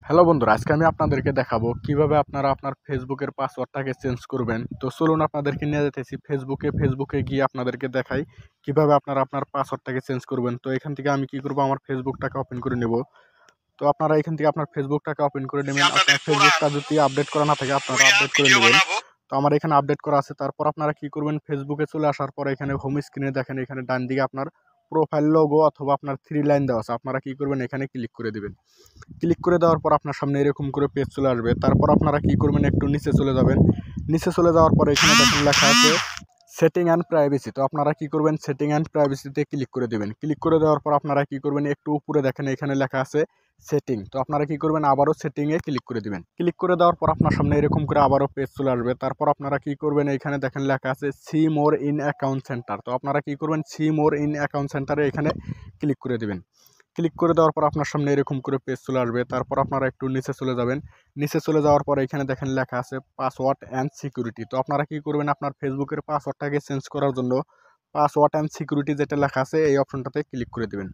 Hello বন্ধুরা, আজকে আমি আপনাদেরকে দেখাবো কিভাবে আপনারা আপনার ফেসবুকের পাসওয়ার্ডটাকে চেঞ্জ করবেন। তো চলুন আপনাদেরকে নিয়ে যেতেছি ফেসবুকে গিয়ে আপনাদেরকে দেখাই কিভাবে আপনারা আপনার পাসওয়ার্ডটাকে চেঞ্জ করবেন। তো এখান থেকে আমি কি করব, আমার ফেসবুকটাকে ওপেন করে নেব। তো আপনারা এখান থেকে আপনার ফেসবুকটাকে ওপেন করে নেবেন। আপনার ফেসবুকটা যদি আপডেট করা না থাকে আপনারা আপডেট করে নেবেন। তো আমার এখানে আপডেট করা আছে। তারপর আপনারা কি করবেন, ফেসবুকে চলে আসার পর এখানে হোম স্ক্রিনে দেখেন, এখানে ডান দিকে আপনার প্রোফাইল লোগো অথবা আপনার 3 লাইন দেওয়া আছে। আপনারা কি করবেন, এখানে ক্লিক করে দিবেন। ক্লিক করে দেওয়ার পর আপনার সামনে এরকম করে পেজ চলে আসবে। তারপর আপনারা কি করবেন, একটু নিচে চলে যাবেন। নিচে চলে যাওয়ার পর এখানে দেখেন লেখা আছে সেটিং অ্যান্ড প্রাইভেসি। তো আপনারা কি করবেন, সেটিং অ্যান্ড প্রাইভেসিতে ক্লিক করে দেবেন। ক্লিক করে দেওয়ার পর আপনারা কি করবেন, একটু উপরে দেখেন এখানে লেখা আছে সেটিং। তো আপনারা কি করবেন, আবারও সেটিংয়ে ক্লিক করে দিবেন। ক্লিক করে দেওয়ার পর আপনার সামনে এরকম করে আবারও পেজ চলে আসবে। তারপর আপনারা কি করবেন, এখানে দেখেন লেখা আছে see more in account centre. তো আপনারা কি করবেন, সি মোর ইন অ্যাকাউন্ট সেন্টারে এখানে ক্লিক করে দিবেন। ক্লিক করে দেওয়ার পর আপনার সামনে এরকম করে পেজ চলে আসবে। তারপর আপনারা একটু নিচে চলে যাবেন। নিচে চলে যাওয়ার পর এখানে দেখেন লেখা আছে পাসওয়ার্ড অ্যান্ড সিকিউরিটি। তো আপনারা কি করবেন, আপনার ফেসবুকের পাসওয়ার্ডটাকে চেঞ্জ করার জন্য পাসওয়ার্ড অ্যান্ড সিকিউরিটি যেটা লেখা আছে এই অপশনটাতে ক্লিক করে দেবেন।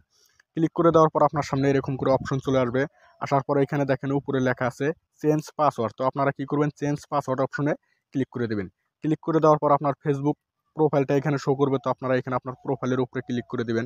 ক্লিক করে দেওয়ার পর আপনার সামনে এরকম করে অপশন চলে আসবে। আসার পর এখানে দেখেন উপরে লেখা আছে চেঞ্জ পাসওয়ার্ড। তো আপনারা কি করবেন, চেঞ্জ পাসওয়ার্ড অপশনে ক্লিক করে দেবেন। ক্লিক করে দেওয়ার পর আপনার ফেসবুক প্রোফাইলটা এখানে শো করবে। তো আপনারা এখানে আপনার প্রোফাইলের উপরে ক্লিক করে দেবেন।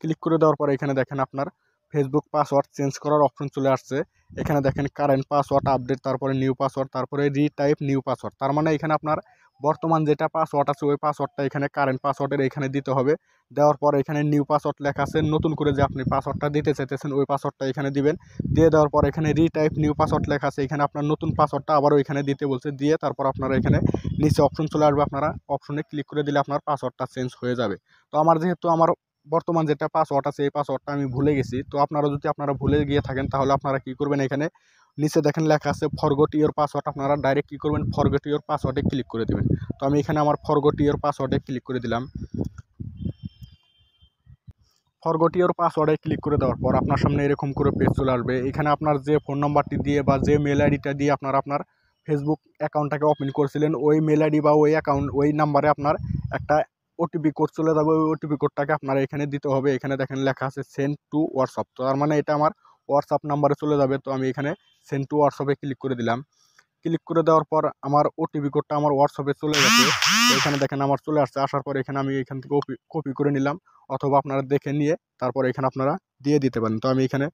ক্লিক করে দেওয়ার পর এখানে দেখেন আপনার ফেসবুক পাসওয়ার্ড চেঞ্জ করার অপশন চলে আসছে। এখানে দেখেন কারেন্ট পাসওয়ার্ড আপডেট, তারপরে নিউ পাসওয়ার্ড, তারপরে রিটাইপ নিউ পাসওয়ার্ড। তার মানে এখানে আপনার বর্তমান যেটা পাসওয়ার্ড আছে ওই পাসওয়ার্ডটা এখানে কারেন্ট পাসওয়ার্ডের এখানে দিতে হবে। দেওয়ার পর এখানে নিউ পাসওয়ার্ড লেখা আছে, নতুন করে যে আপনি পাসওয়ার্ডটা দিতে চাইতেছেন ওই পাসওয়ার্ডটা এখানে দিবেন। দিয়ে দেওয়ার পর এখানে রিটাইপ নিউ পাসওয়ার্ড লেখা আছে, এখানে আপনার নতুন পাসওয়ার্ডটা আবারও এখানে দিতে বলছে। দিয়ে তারপর আপনারা এখানে নিচে অপশন চলে আসবে, আপনারা অপশনে ক্লিক করে দিলে আপনার পাসওয়ার্ডটা চেঞ্জ হয়ে যাবে। তো যেহেতু আমার বর্তমান যেটা পাসওয়ার্ড আছে এই পাসওয়ার্ডটা আমি ভুলে গেছি। তো আপনারা ভুলে গিয়ে থাকেন তাহলে আপনারা কি করবেন, এখানে নিচে দেখেন লেখা আছে ফরগট ইওর পাসওয়ার্ড। আপনারা ডাইরেক্ট কি করবেন, ফরগট ইওর পাসওয়ার্ডে ক্লিক করে দেবেন। তো আমি এখানে আমার ফরগট ইওর পাসওয়ার্ডে ক্লিক করে দিলাম। ফরগট ইওর পাসওয়ার্ডে ক্লিক করে দেওয়ার পর আপনার সামনে এরকম করে পেজ চলে আসবে। এখানে আপনার যে ফোন নাম্বারটি দিয়ে বা যে মেল আইডিটা দিয়ে আপনার ফেসবুক অ্যাকাউন্টটাকে ওপেন করেছিলেন ওই মেল আইডি বা ওই নাম্বারে আপনার একটা ওটিপি কোড চলে যাবে। ওই ওটিপি কোডটাকে আপনারা এখানে দিতে হবে। এখানে দেখেন লেখা আছে সেন্ড টু হোয়াটসঅ্যাপ। তো তার মানে এটা আমার হোয়াটসঅ্যাপ নাম্বারে চলে যাবে। তো আমি এখানে সেন্ড টু হোয়াটসঅ্যাপে ক্লিক করে দিলাম। ক্লিক করে দেওয়ার পর আমার ওটিপি কোডটা আমার হোয়াটসঅ্যাপে চলে গেছে। তো এখানে দেখেন আমার চলে আসছে। আসার পর এখানে আমি এখান থেকে কপি করে নিলাম, অথবা আপনারা দেখে নিয়ে তারপর এখানে আপনারা দিয়ে দিতে পারেন। তো আমি এখানে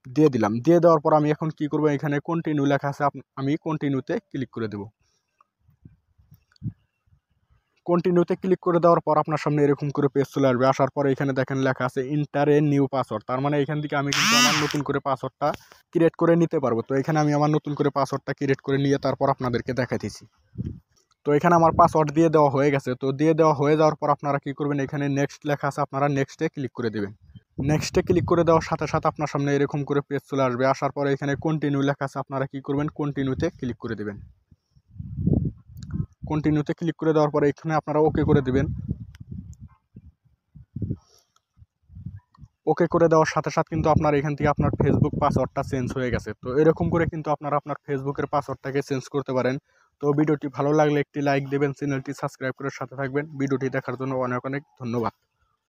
দিয়ে দিলাম। দিয়ে দেওয়ার পর আমি এখন কি করব, এখানে কন্টিনিউ লেখা আছে, আমি কন্টিনিউতে ক্লিক করে দেব। কন্টিনিউতে ক্লিক করে দেওয়ার পর আপনার সামনে এরকম করে পেজ চলে আসবে। আসার পরে এখানে দেখেন লেখা আছে ইন্টার এ নিউ পাসওয়ার্ড। তার মানে এখান থেকে আমি কিন্তু আমার নতুন করে পাসওয়ার্ডটা ক্রিয়েট করে নিতে পারবো। তো এখানে আমি আমার নতুন করে পাসওয়ার্ডটা ক্রিয়েট করে নিয়ে তারপর আপনাদেরকে দেখাইতেছি। তো এখানে আমার পাসওয়ার্ড দিয়ে দেওয়া হয়ে গেছে। তো দিয়ে দেওয়া হয়ে যাওয়ার পর আপনারা কি করবেন, এখানে নেক্সট লেখা আছে, আপনারা নেক্সটে ক্লিক করে দেবেন। নেক্সটে ক্লিক করে দেওয়ার সাথে সাথে আপনার সামনে এরকম করে পেজ চলে আসবে। আসার পরে এখানে কন্টিনিউ লেখা আছে, আপনারা কি করবেন, কন্টিনিউতে ক্লিক করে দেবেন। কন্টিনিউতে ক্লিক করে দেওয়ার পরে এখানে আপনারা ওকে করে দেবেন। ওকে করে দেওয়ার সাথে সাথে কিন্তু আপনার এখান থেকে আপনার ফেসবুক পাসওয়ার্ডটা চেঞ্জ হয়ে গেছে। তো এরকম করে কিন্তু আপনারা আপনার ফেসবুকের পাসওয়ার্ডটাকে চেঞ্জ করতে পারেন। তো ভিডিওটি ভালো লাগলে একটি লাইক দেবেন, চ্যানেলটি সাবস্ক্রাইব করে সাথে থাকবেন। ভিডিওটি দেখার জন্য অনেক অনেক ধন্যবাদ।